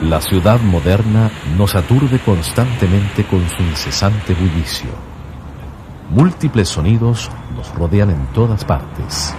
La ciudad moderna nos aturde constantemente con su incesante bullicio. Múltiples sonidos nos rodean en todas partes.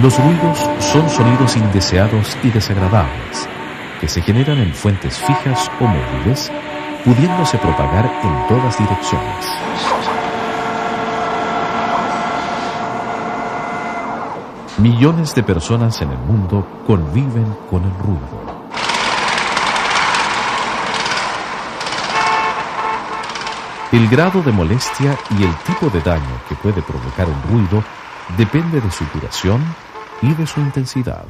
Los ruidos son sonidos indeseados y desagradables, que se generan en fuentes fijas o móviles, pudiéndose propagar en todas direcciones. Millones de personas en el mundo conviven con el ruido. El grado de molestia y el tipo de daño que puede provocar el ruido depende de su duración y de su intensidad.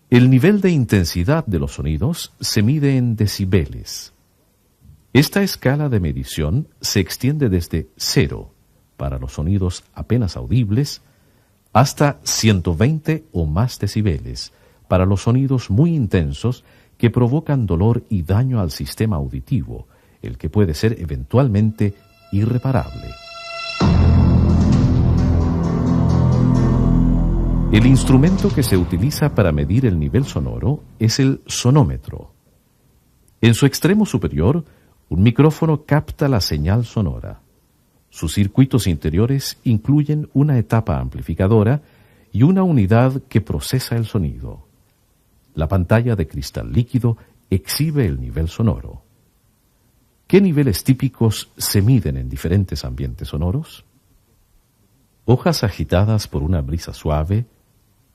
El nivel de intensidad de los sonidos se mide en decibeles. Esta escala de medición se extiende desde 0 para los sonidos apenas audibles hasta 120 o más decibeles para los sonidos muy intensos que provocan dolor y daño al sistema auditivo, el que puede ser eventualmente irreparable. El instrumento que se utiliza para medir el nivel sonoro es el sonómetro. En su extremo superior, un micrófono capta la señal sonora. Sus circuitos interiores incluyen una etapa amplificadora y una unidad que procesa el sonido. La pantalla de cristal líquido exhibe el nivel sonoro. ¿Qué niveles típicos se miden en diferentes ambientes sonoros? Hojas agitadas por una brisa suave,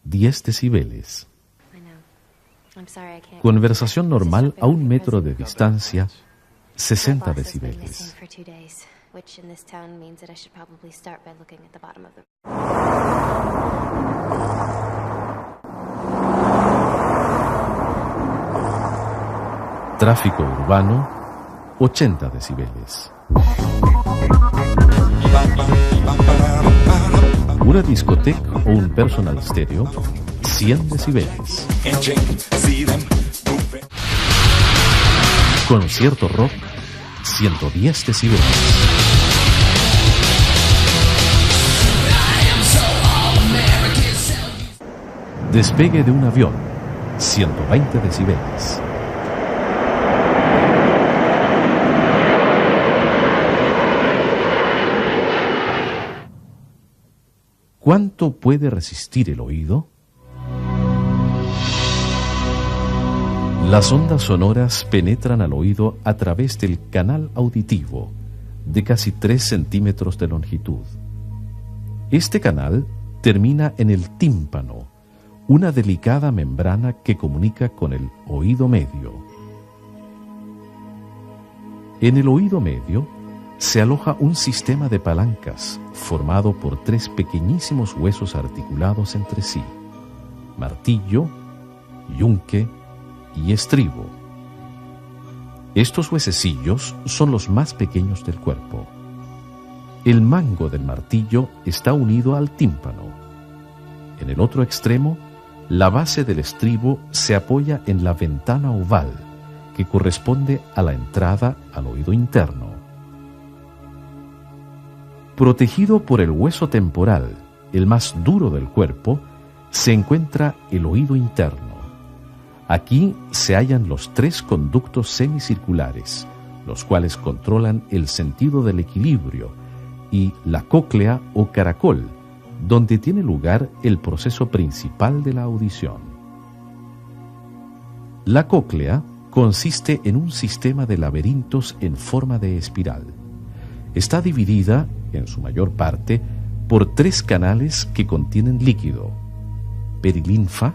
10 decibeles. Conversación normal a 1 metro de distancia, 60 decibeles. Tráfico urbano, 80 decibeles. Una discoteca o un personal stereo, 100 decibeles. Concierto rock, 110 decibeles. Despegue de un avión, 120 decibeles. ¿Cuánto puede resistir el oído? Las ondas sonoras penetran al oído a través del canal auditivo, de casi 3 centímetros de longitud. Este canal termina en el tímpano, una delicada membrana que comunica con el oído medio. En el oído medio se aloja un sistema de palancas formado por 3 pequeñísimos huesos articulados entre sí: martillo, yunque y estribo. Estos huesecillos son los más pequeños del cuerpo. El mango del martillo está unido al tímpano. En el otro extremo, la base del estribo se apoya en la ventana oval que corresponde a la entrada al oído interno. Protegido por el hueso temporal, el más duro del cuerpo, se encuentra el oído interno. Aquí se hallan los 3 conductos semicirculares, los cuales controlan el sentido del equilibrio, y la cóclea o caracol, donde tiene lugar el proceso principal de la audición. La cóclea consiste en un sistema de laberintos en forma de espiral. Está dividida, en su mayor parte, por 3 canales que contienen líquido: perilinfa,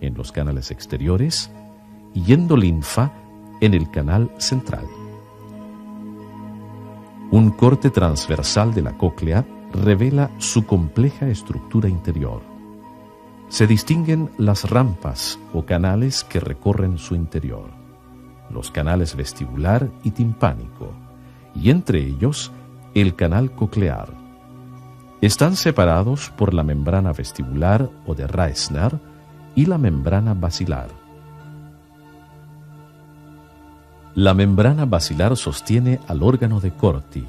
en los canales exteriores, y endolinfa, en el canal central. Un corte transversal de la cóclea revela su compleja estructura interior. Se distinguen las rampas o canales que recorren su interior, los canales vestibular y timpánico, y entre ellos el canal coclear. Están separados por la membrana vestibular o de Reissner y la membrana basilar. La membrana basilar sostiene al órgano de Corti.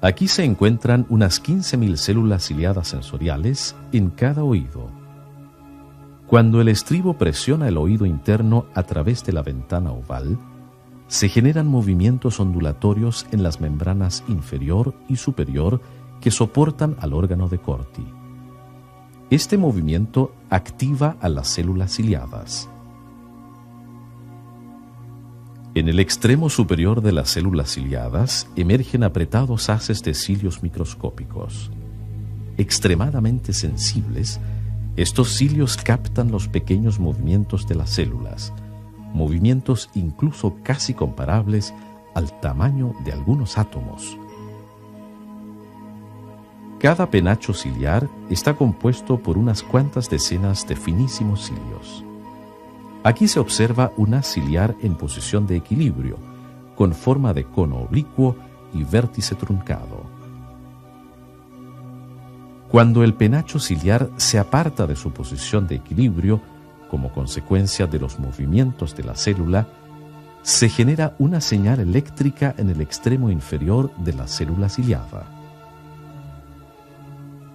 Aquí se encuentran unas 15.000 células ciliadas sensoriales en cada oído. Cuando el estribo presiona el oído interno a través de la ventana oval, se generan movimientos ondulatorios en las membranas inferior y superior que soportan al órgano de Corti. Este movimiento activa a las células ciliadas. En el extremo superior de las células ciliadas emergen apretados haces de cilios microscópicos. Extremadamente sensibles, estos cilios captan los pequeños movimientos de las células, movimientos incluso casi comparables al tamaño de algunos átomos. Cada penacho ciliar está compuesto por unas cuantas decenas de finísimos cilios. Aquí se observa un haz ciliar en posición de equilibrio, con forma de cono oblicuo y vértice truncado. Cuando el penacho ciliar se aparta de su posición de equilibrio, como consecuencia de los movimientos de la célula, se genera una señal eléctrica en el extremo inferior de la célula ciliada.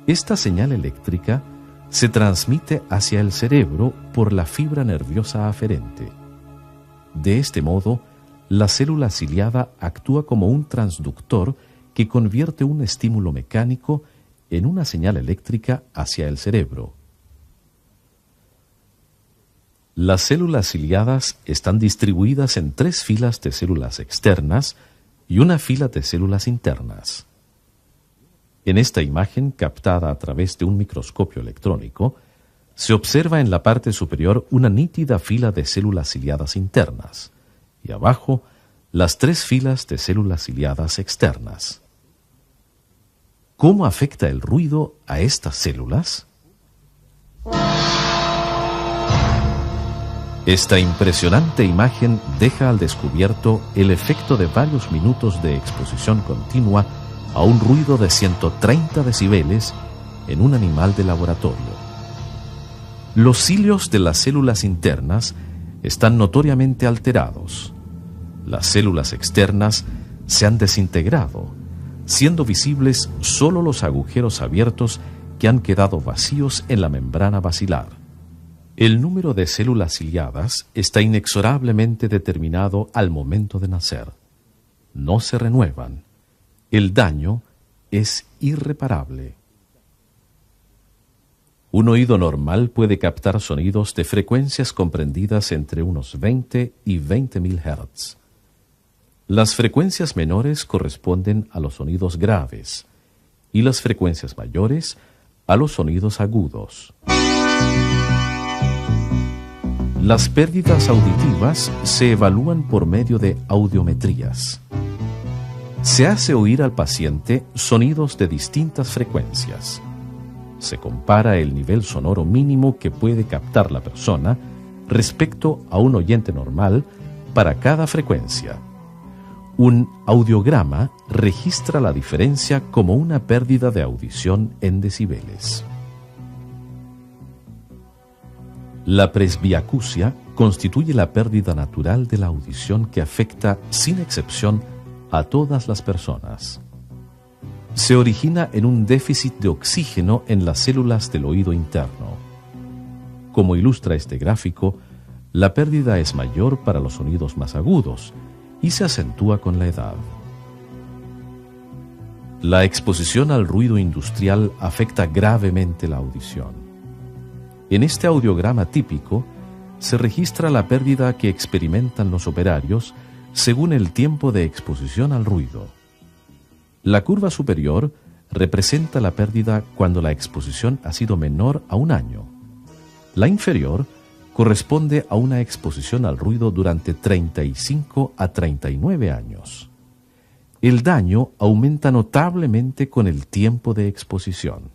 Esta señal eléctrica se transmite hacia el cerebro por la fibra nerviosa aferente. De este modo, la célula ciliada actúa como un transductor que convierte un estímulo mecánico en una señal eléctrica hacia el cerebro. Las células ciliadas están distribuidas en 3 filas de células externas y una fila de células internas. En esta imagen, captada a través de un microscopio electrónico, se observa en la parte superior una nítida fila de células ciliadas internas y abajo las 3 filas de células ciliadas externas. ¿Cómo afecta el ruido a estas células? Esta impresionante imagen deja al descubierto el efecto de varios minutos de exposición continua a un ruido de 130 decibeles en un animal de laboratorio. Los cilios de las células internas están notoriamente alterados. Las células externas se han desintegrado, siendo visibles solo los agujeros abiertos que han quedado vacíos en la membrana basilar. El número de células ciliadas está inexorablemente determinado al momento de nacer. No se renuevan. El daño es irreparable. Un oído normal puede captar sonidos de frecuencias comprendidas entre unos 20 y 20.000 Hz. Las frecuencias menores corresponden a los sonidos graves y las frecuencias mayores a los sonidos agudos. Las pérdidas auditivas se evalúan por medio de audiometrías. Se hace oír al paciente sonidos de distintas frecuencias. Se compara el nivel sonoro mínimo que puede captar la persona respecto a un oyente normal para cada frecuencia. Un audiograma registra la diferencia como una pérdida de audición en decibeles. La presbiacusia constituye la pérdida natural de la audición que afecta, sin excepción, a todas las personas. Se origina en un déficit de oxígeno en las células del oído interno. Como ilustra este gráfico, la pérdida es mayor para los sonidos más agudos y se acentúa con la edad. La exposición al ruido industrial afecta gravemente la audición. En este audiograma típico se registra la pérdida que experimentan los operarios según el tiempo de exposición al ruido. La curva superior representa la pérdida cuando la exposición ha sido menor a 1 año. La inferior corresponde a una exposición al ruido durante 35 a 39 años. El daño aumenta notablemente con el tiempo de exposición.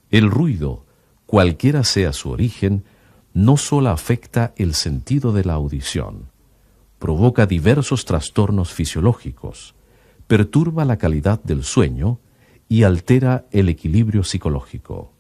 El ruido, cualquiera sea su origen, no solo afecta el sentido de la audición, provoca diversos trastornos fisiológicos, perturba la calidad del sueño y altera el equilibrio psicológico.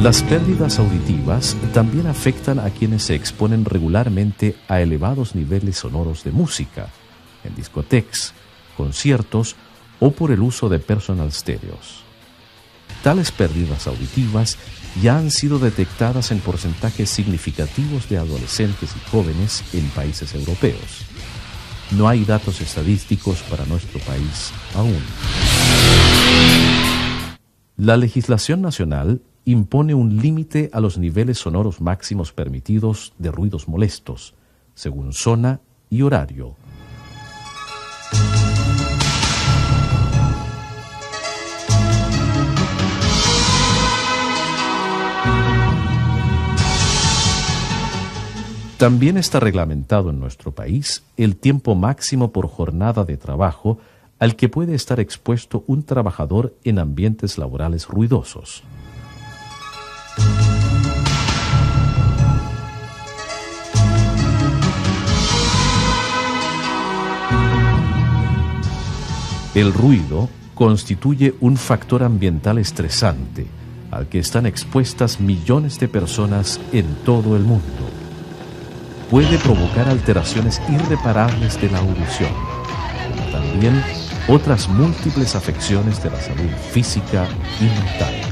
Las pérdidas auditivas también afectan a quienes se exponen regularmente a elevados niveles sonoros de música, en discotecas, conciertos o por el uso de personal stereos. Tales pérdidas auditivas ya han sido detectadas en porcentajes significativos de adolescentes y jóvenes en países europeos. No hay datos estadísticos para nuestro país aún. La legislación nacional impone un límite a los niveles sonoros máximos permitidos de ruidos molestos, según zona y horario. También está reglamentado en nuestro país el tiempo máximo por jornada de trabajo al que puede estar expuesto un trabajador en ambientes laborales ruidosos. El ruido constituye un factor ambiental estresante al que están expuestas millones de personas en todo el mundo. Puede provocar alteraciones irreparables de la audición, como también otras múltiples afecciones de la salud física y mental.